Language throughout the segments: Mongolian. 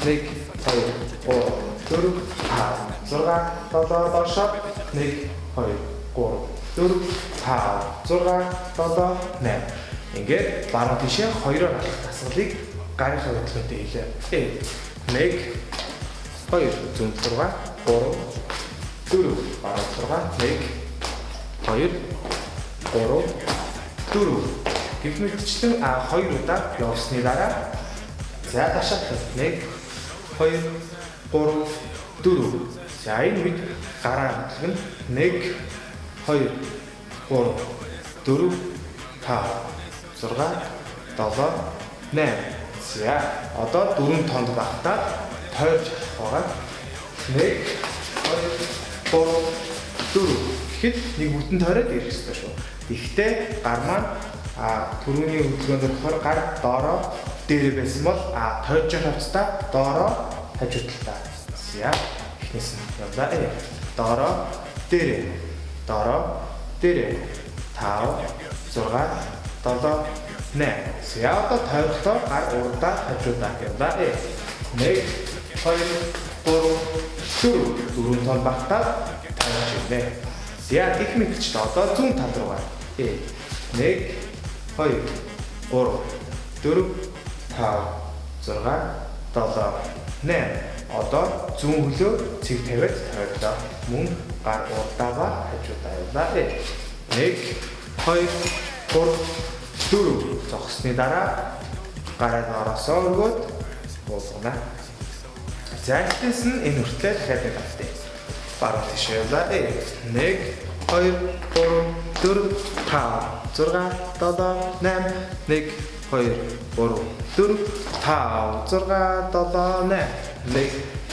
1 2 3 4 5 6 7 доошоо 1 2 3 4 5 6 7 8 ингээд баруун тишээ 2-оор алах дасгалыг гарынхаа хөдөлгөөнтэй хийлээ. 1 2 зүүн 6 3 4 баруун 6 1 2 3 4 гэх мэтчлэн 2 удаа явсны дараа за дашаа 1 2 3 4 за энэ үед гараа хөдөлгөн 1 2 3 4 5 6 7 8 за одоо 4 тонд багтаад тойрч байгаа 1 2 3 4 гэхэд нэг бүтэн тойроод ирэх хэрэгтэй шүү. Гэхдээ гар маань түрүүний хөдөлгөөнд болохоор гар доороо дээр байсан бол тойрч хавцтай доороо хажуудалтаа. За эхнээс нь явлаа. Доороо дээр 5 6 7 8 за одоо тойролтоор гар урдаа хажуудаа явлаа. 1 2 3 4 тон багтаад тойрч ирнэ. За их мэтчд одоо зүүн тал руугаа 1 2 3 4 5 6 7 8 одоо зүүн хөлөө цэг тавиад тойрлоо. Мөн гар урдаага хажуудаа явлаа. 1 2 3 4 зогсны дараа гараа ороосоо өргөөд буулгана. За ихтэйс нь энэ хүртэл дахиад нэг автаа. Баруун тишээ явлаа. 1 2 3 4 5 6 7 8 1 2 3 4 5 6 7 8 1 2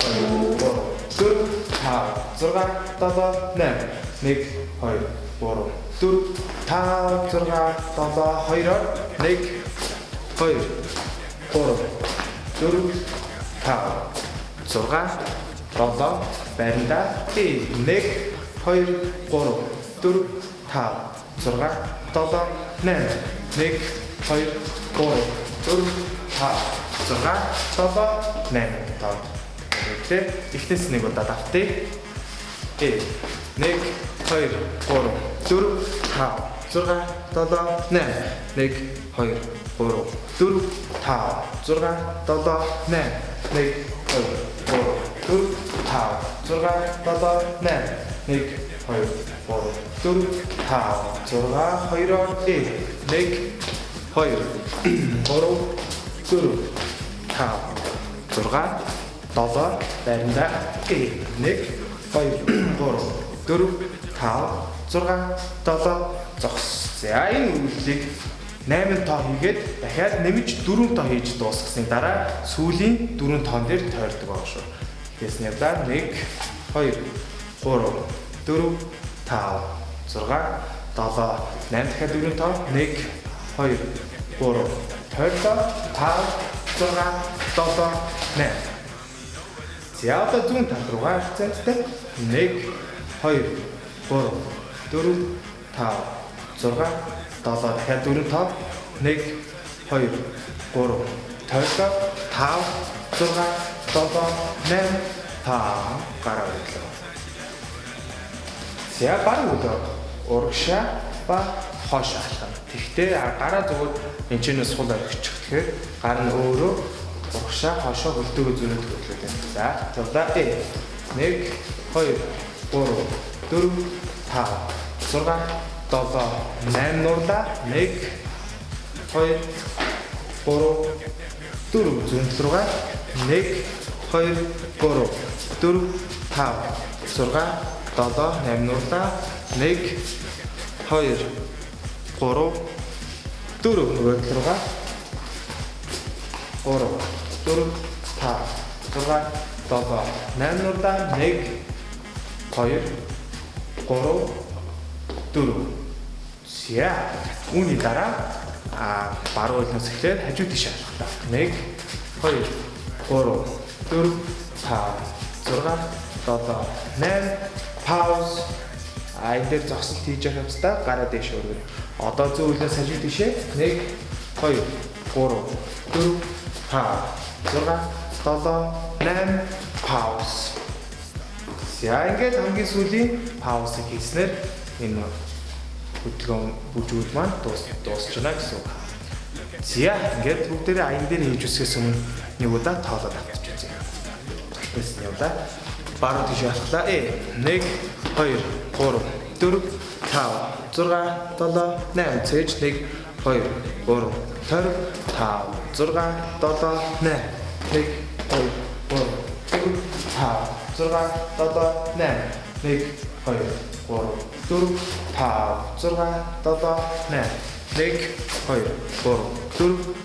3 4 5 6 7 8 1 2 3 4 5 6 7 2-оор 1 2 3 4 5 6 7 байранда 1 2 3 4 5 6 7 8 1 2 3 4 5 6 7 8 тэгэхээр ихнээс нэг удаа давтъя. 1 2 3 4 5 6 7 8 1 2 3 4 5 6 7 8 1 2 3 4 5 6 7 8 1 2 3 4 5 6 2-оор 1 2 3 4 5 6 7 байранда 1 2 3 4 5 6 7 зогс. За энэ үйлчлэгийг 8 тоо хийгээд дахиад нэмж 4 тоо хийж дуусгасны дараа сүүлийн 4 тоон дээр тойрдог байгаа шүү. Тэгээс нь явлаа 1 2 3 4 5 6 7 8 дахиад 4 тоо 1 2 3 тойрлоо 5 6 7 8 за одоо зүүн тал руугаа акценттай 1 2 3 4 5 6 7 дахиад 4 5 1 2 3 тойлоо 5 6 7 8 гараа өглөө. За баг өглөө урагшаа ба хоош алхана. Тэгтээ гараа зүгээр энэ ч нэс сул орхичих. Тэгэхээр гар нь өөрөө урагшаа хоошоо хөлдөөгөө зүүнэд хөдлөж байна. За зурдаа 1 2 3 4 5 6 7 8 нурлаа 1 2 3 4 зүүн руугаа 1 2 3 4 5 6 7 8 нурлаа 1 2 3 4 нөгөө руугаа 3 4 5 6 7 8 нурлаа 1 2 3 4 зя үүний дараа баруун хөлнөөс эхлээд хажуу тийш алхах. 1 2 3 4 5 6 7 8 пауз. Энэ дээр зогсолт хийж явах хэвээр гараа дэш өргөнө. Одоо зөв хөлнөөс хажуу тийшээ 1 2 3 4 5 6 7 8 пауз. За ингээд хамгийн сүүлийн паузыг хийснээр энэ хөдөлгөөн бүжгүүд маань дуусч байна гэсэн үг. За ингээд бүгдээрээ аян дээр хийж үсгээс өмнө нэг удаа тоолоод авчих үзье. Тэгээс нь удаа баруун тийш алхлаа. 1 2 3 4 5 6 7 8 цээж 1 2 3 4 5 6 7 8 1 2 3 4 5 6 7 8 1 2 3 4 5 6 7 8 1 2 3 4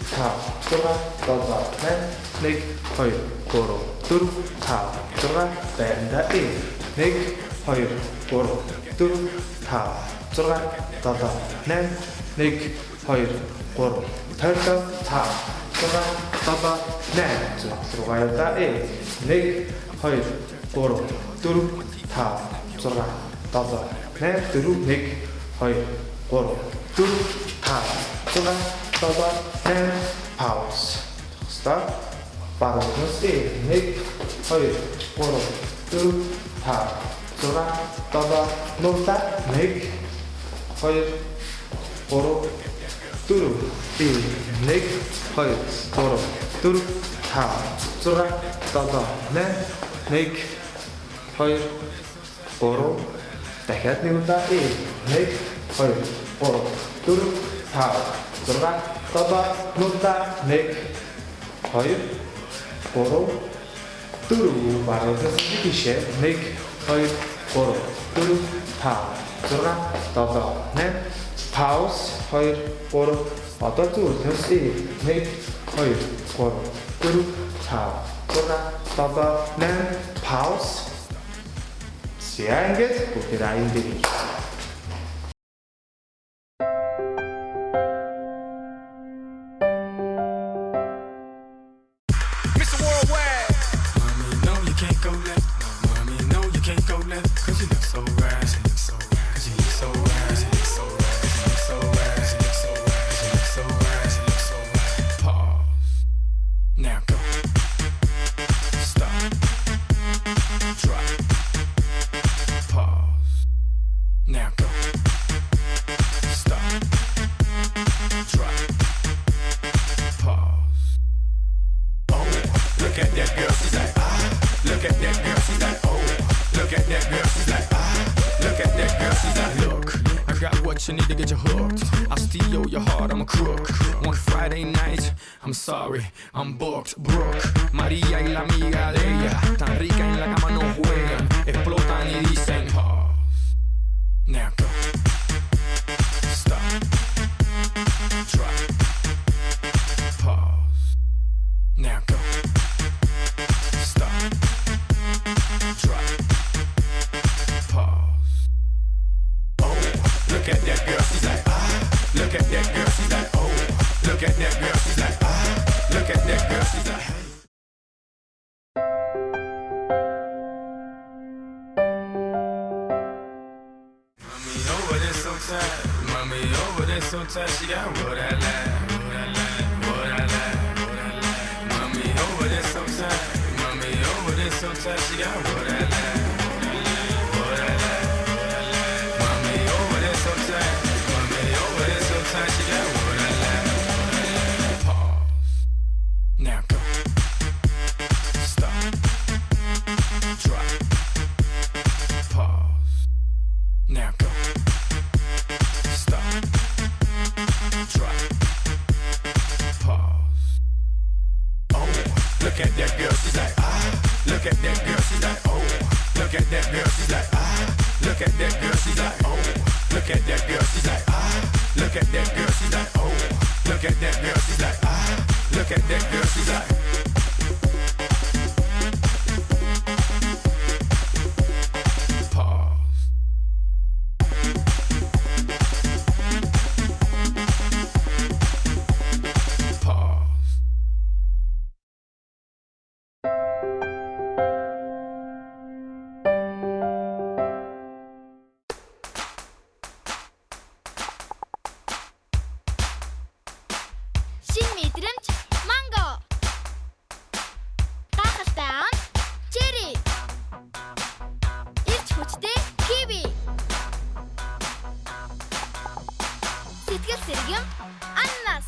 5 6 7 8 1 2 3 4 5 6 байранда 1 2 3 4 5 6 7 8 1 2 3 тойлоо 5 6 7 8 зүг руугаа явлаа. 1 2 3 4 5 6 7 8 4 1 2 3 4 5 6 7 8 пауз. Стоп. Баруунаас 1 2 3 4 5 6 7 нурлаа 1 2 3 4 1 2 3 4 5 6 7 8 1 2 3 дахиад нэг удаа 1 2 3 4 5 6 7 нурлаа 1 2 3 4 баруунаас тийшээ 1 2 3 4 5 6 7 8 пауз 2 3 одоо зөвхөн 1 2 3 4 5 6 7 8 пауз. За ингээд бүгд аян дээр хийж. You need to get you hooked. I'll steal your heart, I'm a crook. One Friday night, I'm sorry, I'm booked, Brooke. María y la amiga de ella, tan rica en la cama no juegan. Explotan y dicen pause. Now go. Stop. Drop. Pause. Now go. Stop. Drop. Pause. Look at that girl, she's like, look at that girl, she's like, oh. Look at that girl, she's like, look at that girl, she's like, hey. I mean, oh, but it's so tight. Mommy over there so tight, she got what I like, what I like, what I like, what I like. Mommy over there so tight. Mommy over there so tight, she got what I like, what I like, what I like. Mommy over there so tight. Mommy over there so tight, she got what I like, what I like. Pause. Now go. Stop. Drop. Pause. Now go. Stop. Drop. Pause. Oh, look at that girl, she's like, ah. Look at that girl, she's like, oh. Look at that girl, she's like, ah. Look at that girl, she's like, oh. Look at that girl, she's like, ah. Look at that girl, she's like, oh. Look at that girl, she's like, ah. Look at that girl, she's like. Pause. Pause. Шин мэдрэмж манго. Гайхалтай ам черри. Ирч хүчтэй киви. Сэтгэл сэргэм ананас.